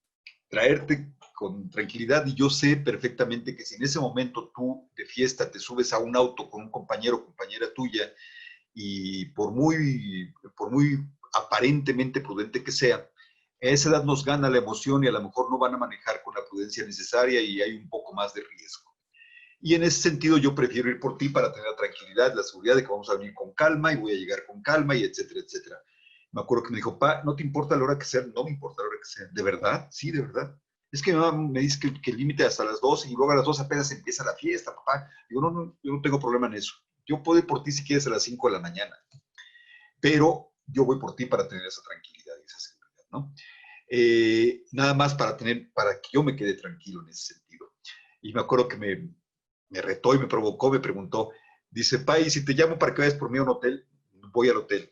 traerte con tranquilidad y yo sé perfectamente que si en ese momento tú de fiesta te subes a un auto con un compañero o compañera tuya y por muy aparentemente prudente que sea, a esa edad nos gana la emoción y a lo mejor no van a manejar con la prudencia necesaria y hay un poco más de riesgo. Y en ese sentido yo prefiero ir por ti para tener la tranquilidad, la seguridad de que vamos a venir con calma y voy a llegar con calma y etcétera, etcétera. Me acuerdo que me dijo, pa, ¿no te importa la hora que sea? No me importa la hora que sea. ¿De verdad? Sí, de verdad. Es que mi mamá me dice que el límite es hasta las 12 y luego a las 2 apenas empieza la fiesta, papá. Digo, no, yo no tengo problema en eso. Yo puedo ir por ti si quieres a las 5 de la mañana. Pero yo voy por ti para tener esa tranquilidad y esa seguridad, ¿no? Nada más para que yo me quede tranquilo en ese sentido. Y me acuerdo que me retó y me provocó, me preguntó, dice, Pai, si te llamo para que vayas por mí a un hotel, voy al hotel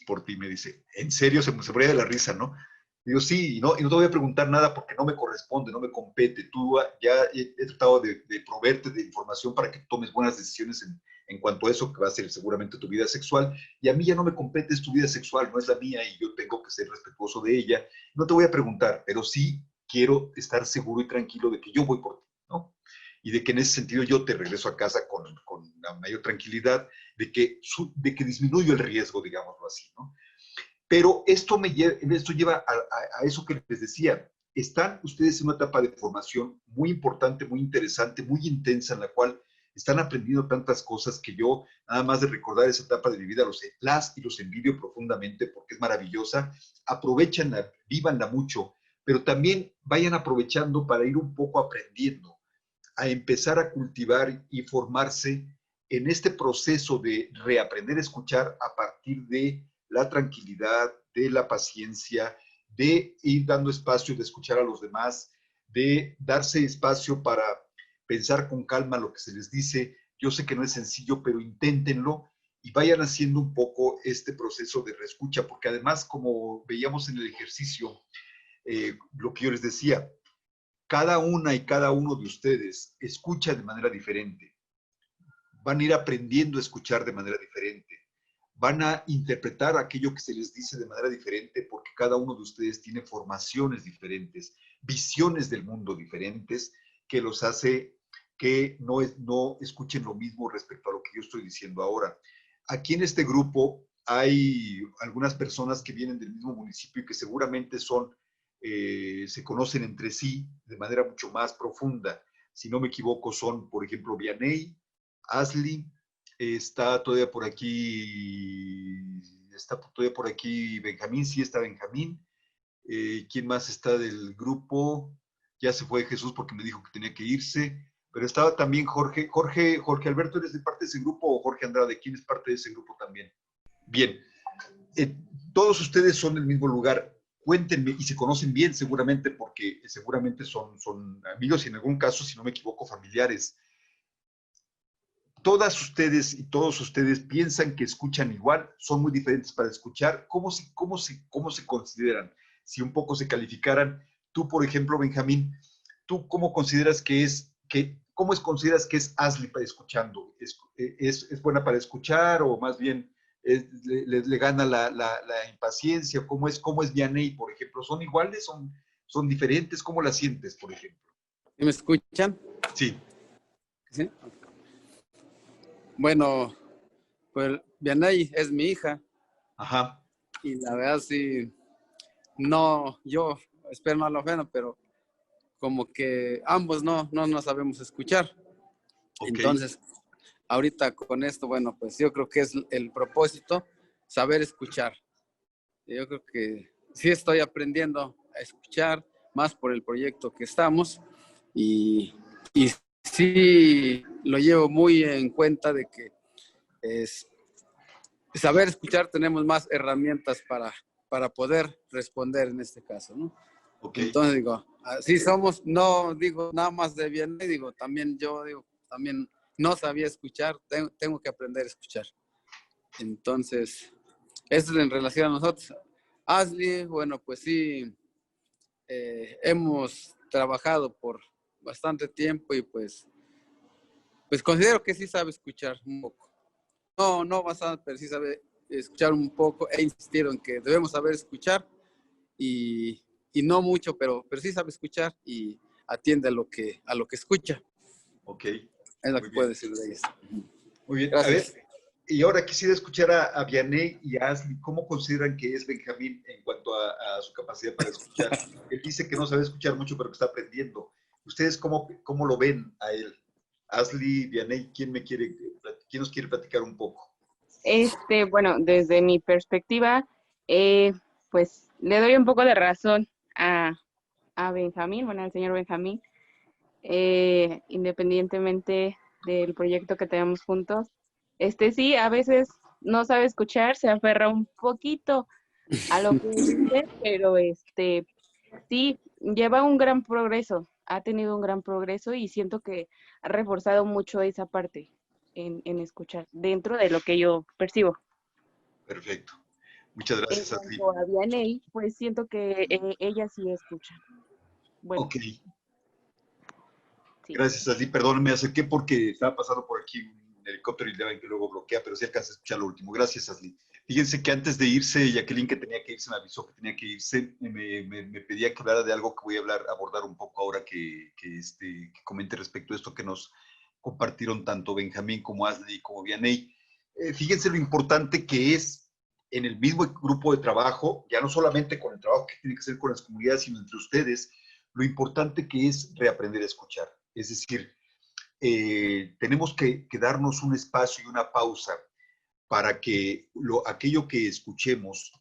por ti, me dice. ¿En serio? Se moría de la risa, ¿no? Digo, sí, y no te voy a preguntar nada porque no me corresponde, no me compete. Tú ya he tratado de proveerte de información para que tomes buenas decisiones en cuanto a eso, que va a ser seguramente tu vida sexual, y a mí ya no me compete, es tu vida sexual, no es la mía, y yo tengo que ser respetuoso de ella. No te voy a preguntar, pero sí quiero estar seguro y tranquilo de que yo voy por ti, ¿no? Y de que en ese sentido yo te regreso a casa con la mayor tranquilidad, de que disminuyo el riesgo, digámoslo así, ¿no? Pero esto lleva a eso que les decía. Están ustedes en una etapa de formación muy importante, muy interesante, muy intensa, en la cual están aprendiendo tantas cosas que yo, nada más de recordar esa etapa de mi vida, los envidio profundamente porque es maravillosa. Aprovechanla, vívanla mucho, pero también vayan aprovechando para ir un poco aprendiendo, a empezar a cultivar y formarse en este proceso de reaprender a escuchar a partir de la tranquilidad, de la paciencia, de ir dando espacio de escuchar a los demás, de darse espacio para pensar con calma lo que se les dice. Yo sé que no es sencillo, pero inténtenlo y vayan haciendo un poco este proceso de reescucha, porque además, como veíamos en el ejercicio, lo que yo les decía, cada una y cada uno de ustedes escucha de manera diferente. Van a ir aprendiendo a escuchar de manera diferente. Van a interpretar aquello que se les dice de manera diferente porque cada uno de ustedes tiene formaciones diferentes, visiones del mundo diferentes, que los hace que no escuchen lo mismo respecto a lo que yo estoy diciendo ahora. Aquí en este grupo hay algunas personas que vienen del mismo municipio y que seguramente se conocen entre sí de manera mucho más profunda. Si no me equivoco, son, por ejemplo, Vianey, Ashley, está todavía por aquí Benjamín, sí está Benjamín. ¿Quién más está del grupo? Ya se fue Jesús porque me dijo que tenía que irse, pero estaba también Jorge Alberto, ¿eres de parte de ese grupo o Jorge Andrade? ¿Quién es parte de ese grupo también? Bien, todos ustedes son del mismo lugar. Cuéntenme, y se conocen bien seguramente, porque seguramente son amigos y en algún caso, si no me equivoco, familiares. Todas ustedes y todos ustedes piensan que escuchan igual, son muy diferentes para escuchar. ¿Cómo se consideran? Si un poco se calificaran, tú, por ejemplo, Benjamín, ¿tú cómo consideras consideras que es Ashley para escuchando? ¿Es buena para escuchar o más bien le gana la impaciencia? ¿Cómo es Vianey, por ejemplo? ¿Son iguales? ¿Son diferentes? ¿Cómo la sientes, por ejemplo? ¿Me escuchan? Sí. ¿Sí? Bueno, pues Vianey es mi hija. Ajá. Y la verdad sí, no, yo espero no lo ofenda, pero como que ambos no sabemos escuchar. Okay. Entonces, ahorita con esto, bueno, pues yo creo que es el propósito, saber escuchar. Yo creo que sí estoy aprendiendo a escuchar más por el proyecto que estamos y sí lo llevo muy en cuenta de que es saber escuchar, tenemos más herramientas para poder responder en este caso, ¿no? Okay. Entonces digo, así somos, no digo nada más de bien, digo, también yo digo, también no sabía escuchar, tengo que aprender a escuchar. Entonces, eso es en relación a nosotros. Ashley, bueno, pues sí, hemos trabajado por bastante tiempo y pues considero que sí sabe escuchar un poco. No bastante, pero sí sabe escuchar un poco. He insistido en que debemos saber escuchar y no mucho, pero sí sabe escuchar y atiende a lo que escucha. Ok. Es lo que puedo decir de eso. Muy bien. Gracias. A ver, y ahora quisiera escuchar a Vianney y a Ashley. ¿Cómo consideran que es Benjamín en cuanto a su capacidad para escuchar? Él dice que no sabe escuchar mucho, pero que está aprendiendo. ¿Ustedes cómo lo ven a él? Ashley, Vianney, ¿quién nos quiere platicar un poco? Bueno, desde mi perspectiva, pues le doy un poco de razón a Benjamín, bueno, al señor Benjamín, independientemente del proyecto que tenemos juntos. Sí, a veces no sabe escuchar, se aferra un poquito a lo que dice, pero sí, lleva un gran progreso, ha tenido un gran progreso y siento que ha reforzado mucho esa parte en escuchar, dentro de lo que yo percibo. Perfecto. Muchas gracias, En Ashley. cuanto a Vianney, pues siento que ella sí escucha. Bueno, Ok. sí. Gracias, Ashley. Perdón, me acerqué porque estaba pasando por aquí un helicóptero y que luego bloquea, pero sí alcancé a escuchar lo último. Gracias, Ashley. Fíjense que antes de irse, Jacqueline, que tenía que irse, me avisó que tenía que irse, me pedía que hablara de algo que voy a abordar un poco ahora que comente respecto a esto que nos compartieron tanto Benjamín como Ashley como Vianney. Fíjense lo importante que es en el mismo grupo de trabajo, ya no solamente con el trabajo que tiene que hacer con las comunidades, sino entre ustedes, lo importante que es reaprender a escuchar. Es decir, tenemos que darnos un espacio y una pausa para que aquello que escuchemos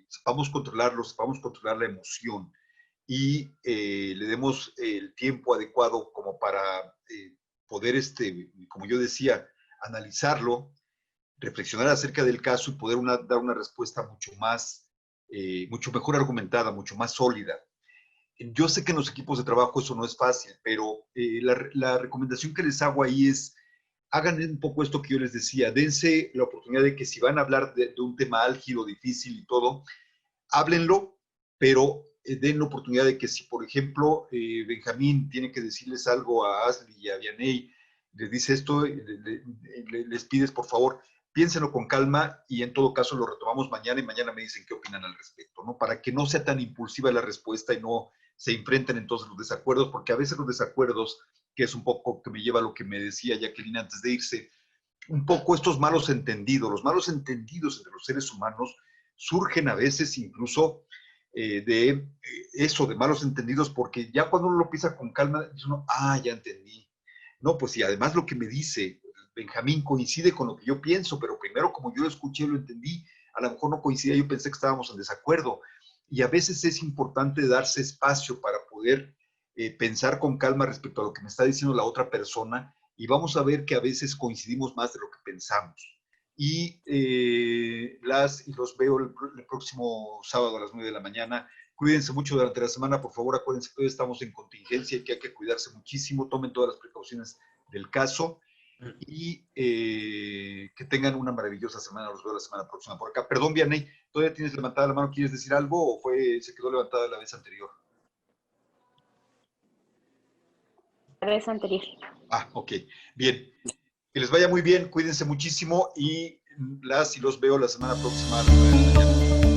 sepamos controlarlo, sepamos controlar la emoción y le demos el tiempo adecuado como para poder, como yo decía, analizarlo, reflexionar acerca del caso y poder dar una respuesta mucho mejor argumentada, mucho más sólida. Yo sé que en los equipos de trabajo eso no es fácil, pero la recomendación que les hago ahí es, hagan un poco esto que yo les decía, dense la oportunidad de que si van a hablar de un tema álgido, difícil y todo, háblenlo, pero den la oportunidad de que si, por ejemplo, Benjamín tiene que decirles algo a Ashley y a Vianney, les dice esto, les pides, por favor, piénsenlo con calma y en todo caso lo retomamos mañana y mañana me dicen qué opinan al respecto, ¿no? Para que no sea tan impulsiva la respuesta y no se enfrenten entonces los desacuerdos, porque a veces los desacuerdos, que es un poco que me lleva a lo que me decía Jacqueline antes de irse, un poco estos malos entendidos, los malos entendidos entre los seres humanos surgen a veces incluso de malos entendidos, porque ya cuando uno lo piensa con calma, dice uno, ya entendí. No, pues y además lo que me dice Benjamín coincide con lo que yo pienso, pero primero como yo lo escuché, lo entendí, a lo mejor no coincidía, yo pensé que estábamos en desacuerdo. Y a veces es importante darse espacio para poder pensar con calma respecto a lo que me está diciendo la otra persona y vamos a ver que a veces coincidimos más de lo que pensamos. Y los veo el próximo sábado a las 9 de la mañana. Cuídense mucho durante la semana, por favor, acuérdense que hoy estamos en contingencia y que hay que cuidarse muchísimo, tomen todas las precauciones del caso y que tengan una maravillosa semana. Los veo la semana próxima por acá. Perdón, Vianney, ¿todavía tienes levantada la mano? ¿Quieres decir algo o se quedó levantada la vez anterior? La vez anterior. Ok, bien. Que les vaya muy bien, cuídense muchísimo y los veo la semana próxima a las 9 de la mañana.